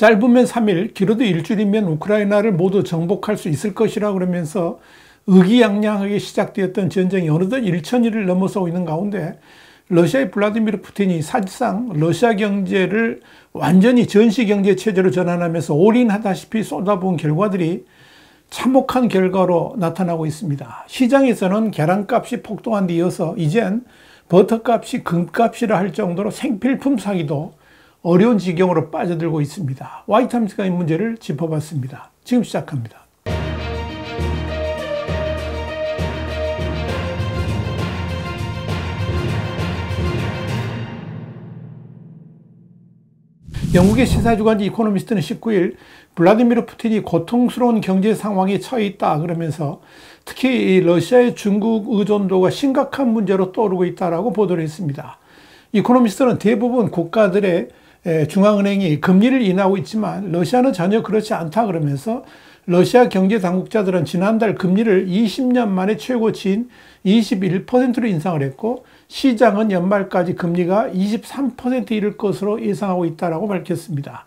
짧으면 3일, 길어도 일주일이면 우크라이나를 모두 정복할 수 있을 것이라 그러면서 의기양양하게 시작되었던 전쟁이 어느덧 1,000일을 넘어서고 있는 가운데 러시아의 블라디미르 푸틴이 사실상 러시아 경제를 완전히 전시 경제 체제로 전환하면서 올인하다시피 쏟아부은 결과들이 참혹한 결과로 나타나고 있습니다. 시장에서는 계란값이 폭등한 데 이어서 이젠 버터값이 금값이라 할 정도로 생필품 사기도 어려운 지경으로 빠져들고 있습니다. 와이타임스가 이 문제를 짚어봤습니다. 지금 시작합니다. 영국의 시사주간지 이코노미스트는 19일 블라디미르 푸틴이 고통스러운 경제 상황에 처해 있다 그러면서 특히 러시아의 중국 의존도가 심각한 문제로 떠오르고 있다고 보도를 했습니다. 이코노미스트는 대부분 국가들의 중앙은행이 금리를 인하하고 있지만 러시아는 전혀 그렇지 않다 그러면서 러시아 경제 당국자들은 지난달 금리를 20년 만에 최고치인 21%로 인상을 했고 시장은 연말까지 금리가 23%에 이를 것으로 예상하고 있다고 밝혔습니다.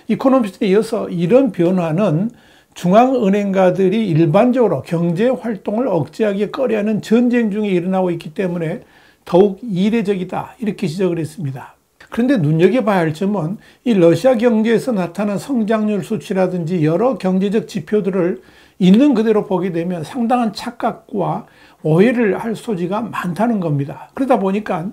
이코노미스트에 이어서 이런 변화는 중앙은행가들이 일반적으로 경제 활동을 억제하기 꺼려하는 전쟁 중에 일어나고 있기 때문에 더욱 이례적이다 이렇게 지적을 했습니다. 그런데 눈여겨봐야 할 점은 이 러시아 경제에서 나타난 성장률 수치라든지 여러 경제적 지표들을 있는 그대로 보게 되면 상당한 착각과 오해를 할 소지가 많다는 겁니다. 그러다 보니까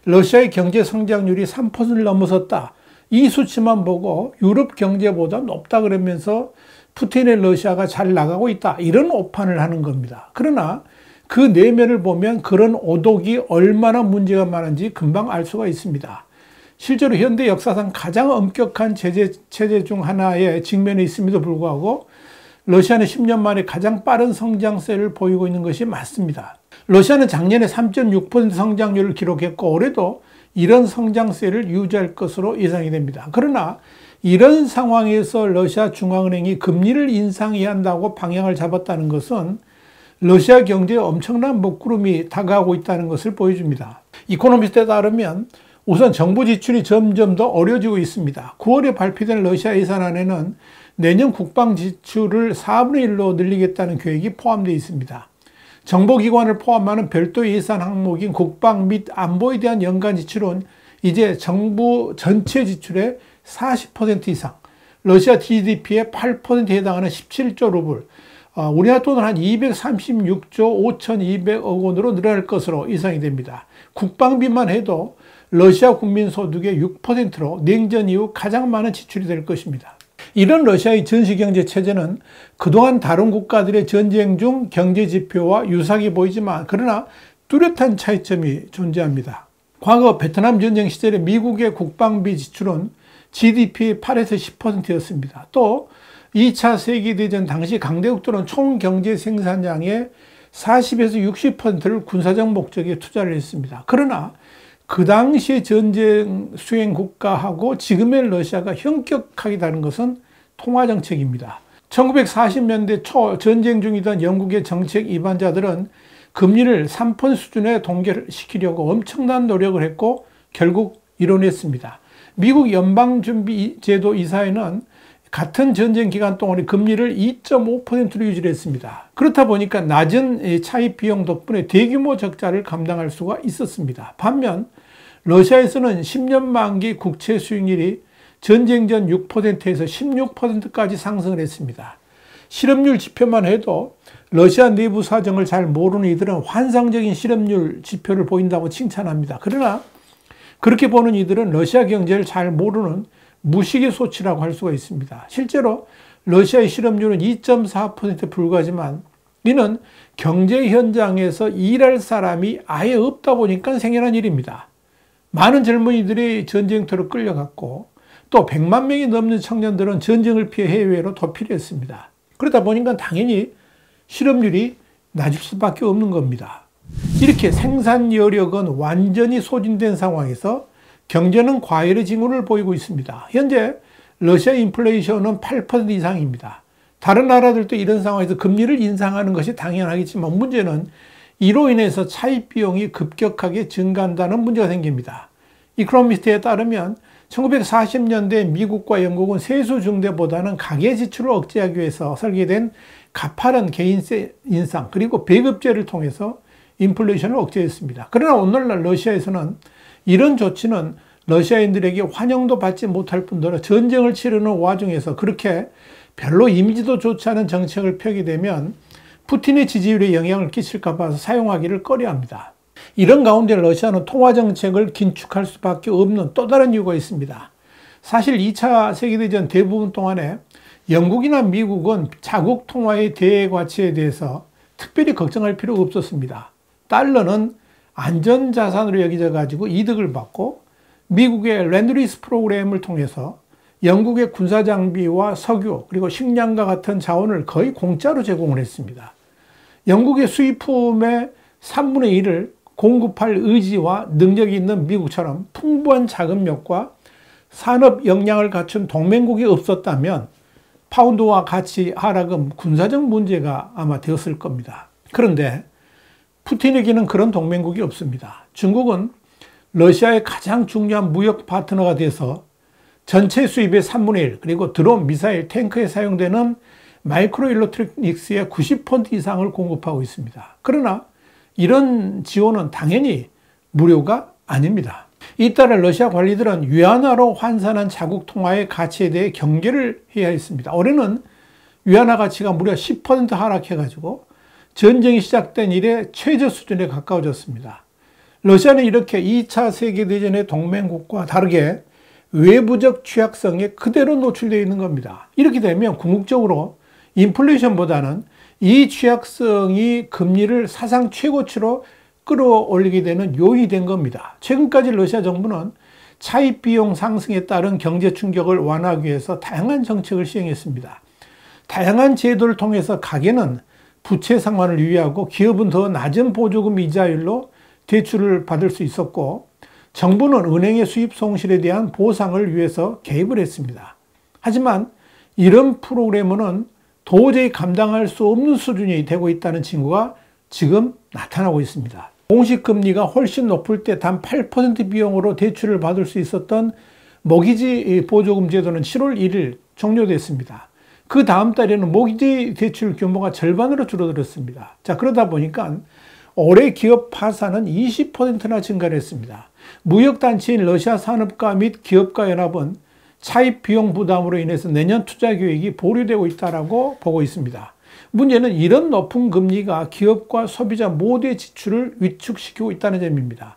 러시아의 경제 성장률이 3%를 넘어섰다. 이 수치만 보고 유럽 경제보다 높다 그러면서 푸틴의 러시아가 잘 나가고 있다. 이런 오판을 하는 겁니다. 그러나 그 내면을 보면 그런 오독이 얼마나 문제가 많은지 금방 알 수가 있습니다. 실제로 현대 역사상 가장 엄격한 제재 체제 중 하나에 직면해 있음에도 불구하고 러시아는 10년 만에 가장 빠른 성장세를 보이고 있는 것이 맞습니다. 러시아는 작년에 3.6% 성장률을 기록했고 올해도 이런 성장세를 유지할 것으로 예상이 됩니다. 그러나 이런 상황에서 러시아 중앙은행이 금리를 인상해야 한다고 방향을 잡았다는 것은 러시아 경제에 엄청난 먹구름이 다가오고 있다는 것을 보여줍니다. 이코노미스트에 따르면 우선 정부 지출이 점점 더 어려지고 있습니다. 9월에 발표된 러시아 예산안에는 내년 국방 지출을 4분의 1로 늘리겠다는 계획이 포함되어 있습니다. 정보기관을 포함하는 별도 예산 항목인 국방 및 안보에 대한 연간 지출은 이제 정부 전체 지출의 40% 이상, 러시아 GDP의 8%에 해당하는 17조 루블, 우리나라 돈은 한 236조 5,200억 원으로 늘어날 것으로 예상이 됩니다. 국방비만 해도 러시아 국민 소득의 6%로 냉전 이후 가장 많은 지출이 될 것입니다. 이런 러시아의 전시경제 체제는 그동안 다른 국가들의 전쟁 중 경제 지표와 유사하게 보이지만 그러나 뚜렷한 차이점이 존재합니다. 과거 베트남 전쟁 시절에 미국의 국방비 지출은 GDP의 8에서 10%였습니다. 또 2차 세계대전 당시 강대국들은 총 경제 생산량의 40에서 60%를 군사적 목적에 투자를 했습니다. 그러나 그 당시의 전쟁 수행 국가하고 지금의 러시아가 현격하게 다른 것은 통화정책입니다. 1940년대 초 전쟁 중이던 영국의 정책 이반자들은 금리를 3% 수준에 동결시키려고 엄청난 노력을 했고 결국 이뤄냈습니다. 미국 연방준비제도 이사회는 같은 전쟁 기간 동안에 금리를 2.5%로 유지했습니다. 그렇다 보니까 낮은 차입 비용 덕분에 대규모 적자를 감당할 수가 있었습니다. 반면 러시아에서는 10년 만기 국채 수익률이 전쟁 전 6%에서 16%까지 상승을 했습니다. 실업률 지표만 해도 러시아 내부 사정을 잘 모르는 이들은 환상적인 실업률 지표를 보인다고 칭찬합니다. 그러나 그렇게 보는 이들은 러시아 경제를 잘 모르는 무식의소치라고 할 수가 있습니다. 실제로 러시아의 실업률은 2.4%에 불과하지만 이는 경제 현장에서 일할 사람이 아예 없다 보니까 생겨난 일입니다. 많은 젊은이들이 전쟁터로 끌려갔고 또 100만 명이 넘는 청년들은 전쟁을 피해 해외로 도피를 했습니다. 그러다 보니까 당연히 실업률이 낮을 수밖에 없는 겁니다. 이렇게 생산 여력은 완전히 소진된 상황에서 경제는 과열의 징후를 보이고 있습니다. 현재 러시아 인플레이션은 8% 이상입니다. 다른 나라들도 이런 상황에서 금리를 인상하는 것이 당연하겠지만 문제는 이로 인해서 차입 비용이 급격하게 증가한다는 문제가 생깁니다. 이코노미스트에 따르면 1940년대 미국과 영국은 세수 증대보다는 가계 지출을 억제하기 위해서 설계된 가파른 개인세 인상 그리고 배급제를 통해서 인플레이션을 억제했습니다. 그러나 오늘날 러시아에서는 이런 조치는 러시아인들에게 환영도 받지 못할 뿐더러 전쟁을 치르는 와중에서 그렇게 별로 이미지도 좋지 않은 정책을 펴게 되면 푸틴의 지지율에 영향을 끼칠까 봐서 사용하기를 꺼려합니다. 이런 가운데 러시아는 통화정책을 긴축할 수밖에 없는 또 다른 이유가 있습니다. 사실 2차 세계대전 대부분 동안에 영국이나 미국은 자국 통화의 대외 가치에 대해서 특별히 걱정할 필요가 없었습니다. 달러는 안전자산으로 여겨져 가지고 이득을 받고 미국의 렌드리스 프로그램을 통해서 영국의 군사장비와 석유 그리고 식량과 같은 자원을 거의 공짜로 제공을 했습니다. 영국의 수입품의 3분의 1을 공급할 의지와 능력이 있는 미국처럼 풍부한 자금력과 산업 역량을 갖춘 동맹국이 없었다면 파운드와 가치 하락은 군사적 문제가 아마 되었을 겁니다. 그런데 푸틴에게는 그런 동맹국이 없습니다. 중국은 러시아의 가장 중요한 무역 파트너가 돼서 전체 수입의 3분의 1 그리고 드론, 미사일, 탱크에 사용되는 마이크로 일렉트로닉스의 90% 이상을 공급하고 있습니다. 그러나 이런 지원은 당연히 무료가 아닙니다. 잇따라 러시아 관리들은 위안화로 환산한 자국 통화의 가치에 대해 경계를 해야 했습니다. 올해는 위안화 가치가 무려 10% 하락해가지고 전쟁이 시작된 이래 최저 수준에 가까워졌습니다. 러시아는 이렇게 2차 세계대전의 동맹국과 다르게 외부적 취약성에 그대로 노출되어 있는 겁니다. 이렇게 되면 궁극적으로 인플레이션보다는 이 취약성이 금리를 사상 최고치로 끌어올리게 되는 요인이 된 겁니다. 최근까지 러시아 정부는 차입 비용 상승에 따른 경제 충격을 완화하기 위해서 다양한 정책을 시행했습니다. 다양한 제도를 통해서 가계는 부채 상환을 유예하고 기업은 더 낮은 보조금 이자율로 대출을 받을 수 있었고 정부는 은행의 수입 손실에 대한 보상을 위해서 개입을 했습니다. 하지만 이런 프로그램은 도저히 감당할 수 없는 수준이 되고 있다는 징후가 지금 나타나고 있습니다. 공시금리가 훨씬 높을 때 단 8% 비용으로 대출을 받을 수 있었던 모기지 보조금 제도는 7월 1일 종료됐습니다. 그 다음 달에는 모기지 대출 규모가 절반으로 줄어들었습니다. 자, 그러다 보니까 올해 기업 파산은 20%나 증가를 했습니다. 무역단체인 러시아 산업가 및 기업가 연합은 차입 비용 부담으로 인해서 내년 투자 계획이 보류되고 있다고 보고 있습니다. 문제는 이런 높은 금리가 기업과 소비자 모두의 지출을 위축시키고 있다는 점입니다.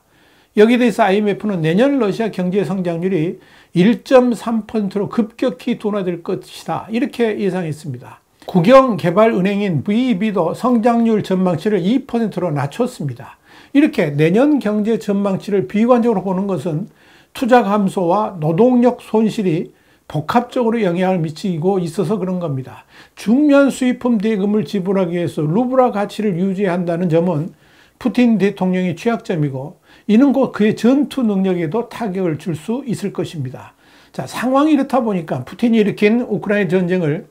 여기에 대해서 IMF는 내년 러시아 경제 성장률이 1.3%로 급격히 둔화될 것이다 이렇게 예상했습니다. 국영개발은행인 VEB도 성장률 전망치를 2%로 낮췄습니다. 이렇게 내년 경제 전망치를 비관적으로 보는 것은 투자 감소와 노동력 손실이 복합적으로 영향을 미치고 있어서 그런 겁니다. 중요한 수입품 대금을 지불하기 위해서 루블화 가치를 유지한다는 점은 푸틴 대통령의 취약점이고 이는 곧 그의 전투 능력에도 타격을 줄 수 있을 것입니다. 자, 상황이 이렇다 보니까 푸틴이 일으킨 우크라이나 전쟁을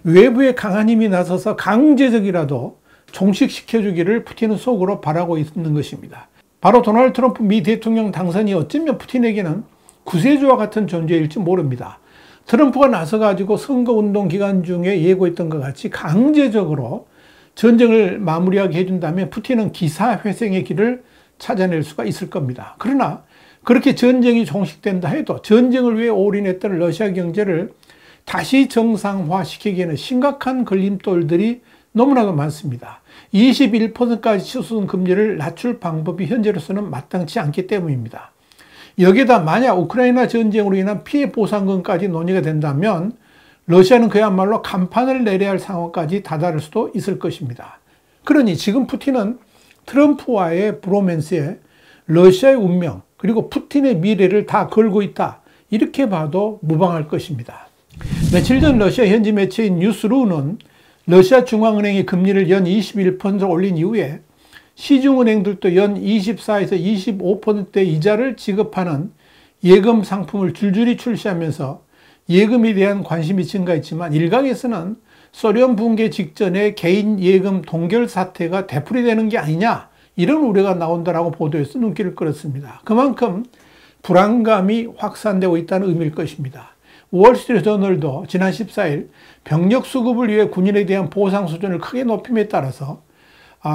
외부에 강한 힘이 나서서 강제적이라도 종식시켜주기를 푸틴은 속으로 바라고 있는 것입니다. 바로 도널드 트럼프 미 대통령 당선이 어쩌면 푸틴에게는 구세주와 같은 존재일지 모릅니다. 트럼프가 나서가지고 선거운동 기간 중에 예고했던 것 같이 강제적으로 전쟁을 마무리하게 해준다면 푸틴은 기사회생의 길을 찾아낼 수가 있을 겁니다. 그러나 그렇게 전쟁이 종식된다 해도 전쟁을 위해 올인했던 러시아 경제를 다시 정상화시키기에는 심각한 걸림돌들이 너무나도 많습니다. 21%까지 치솟은 금리를 낮출 방법이 현재로서는 마땅치 않기 때문입니다. 여기에다 만약 우크라이나 전쟁으로 인한 피해 보상금까지 논의가 된다면 러시아는 그야말로 간판을 내려야 할 상황까지 다다를 수도 있을 것입니다. 그러니 지금 푸틴은 트럼프와의 브로맨스에 러시아의 운명 그리고 푸틴의 미래를 다 걸고 있다 이렇게 봐도 무방할 것입니다. 며칠 전 러시아 현지 매체인 뉴스루는 러시아 중앙은행이 금리를 연 21% 올린 이후에 시중은행들도 연 24에서 25%대 이자를 지급하는 예금 상품을 줄줄이 출시하면서 예금에 대한 관심이 증가했지만 일각에서는 소련 붕괴 직전에 개인 예금 동결 사태가 되풀이되는 게 아니냐 이런 우려가 나온다라고 보도해서 눈길을 끌었습니다. 그만큼 불안감이 확산되고 있다는 의미일 것입니다. 월스트리트 저널도 지난 14일 병력 수급을 위해 군인에 대한 보상 수준을 크게 높임에 따라서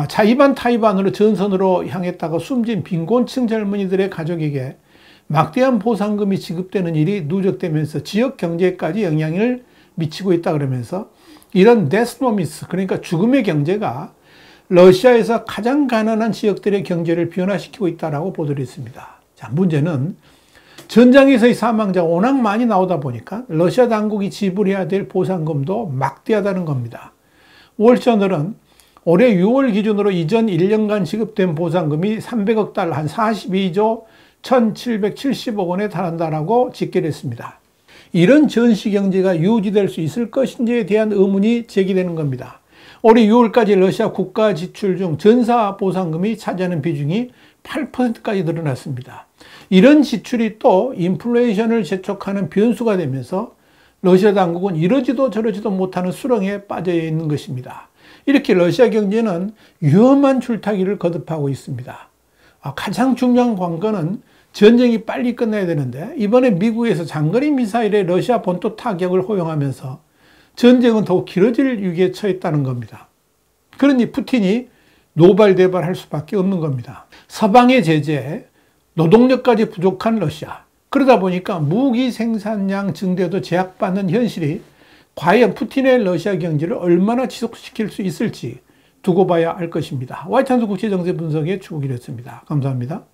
자의반 타의반으로 전선으로 향했다가 숨진 빈곤층 젊은이들의 가족에게 막대한 보상금이 지급되는 일이 누적되면서 지역 경제까지 영향을 미치고 있다 그러면서 이런 데스노미스, 그러니까 죽음의 경제가 러시아에서 가장 가난한 지역들의 경제를 변화시키고 있다고 보도를 했습니다. 자, 문제는 전장에서의 사망자가 워낙 많이 나오다 보니까 러시아 당국이 지불해야 될 보상금도 막대하다는 겁니다. 월저널은 올해 6월 기준으로 이전 1년간 지급된 보상금이 300억 달러, 한 42조 1,770억 원에 달한다라고 집계했습니다. 이런 전시 경제가 유지될 수 있을 것인지에 대한 의문이 제기되는 겁니다. 올해 6월까지 러시아 국가 지출 중 전사 보상금이 차지하는 비중이 8%까지 늘어났습니다. 이런 지출이 또 인플레이션을 재촉하는 변수가 되면서 러시아 당국은 이러지도 저러지도 못하는 수렁에 빠져 있는 것입니다. 이렇게 러시아 경제는 위험한 줄타기를 거듭하고 있습니다. 가장 중요한 관건은 전쟁이 빨리 끝나야 되는데 이번에 미국에서 장거리 미사일의 러시아 본토 타격을 허용하면서 전쟁은 더욱 길어질 위기에 처했다는 겁니다. 그러니 푸틴이 노발대발할 수밖에 없는 겁니다. 서방의 제재, 노동력까지 부족한 러시아. 그러다 보니까 무기 생산량 증대도 제약받는 현실이 과연 푸틴의 러시아 경제를 얼마나 지속시킬 수 있을지 두고 봐야 할 것입니다. 와이탄수 국제정세 분석의 추구기였습니다. 감사합니다.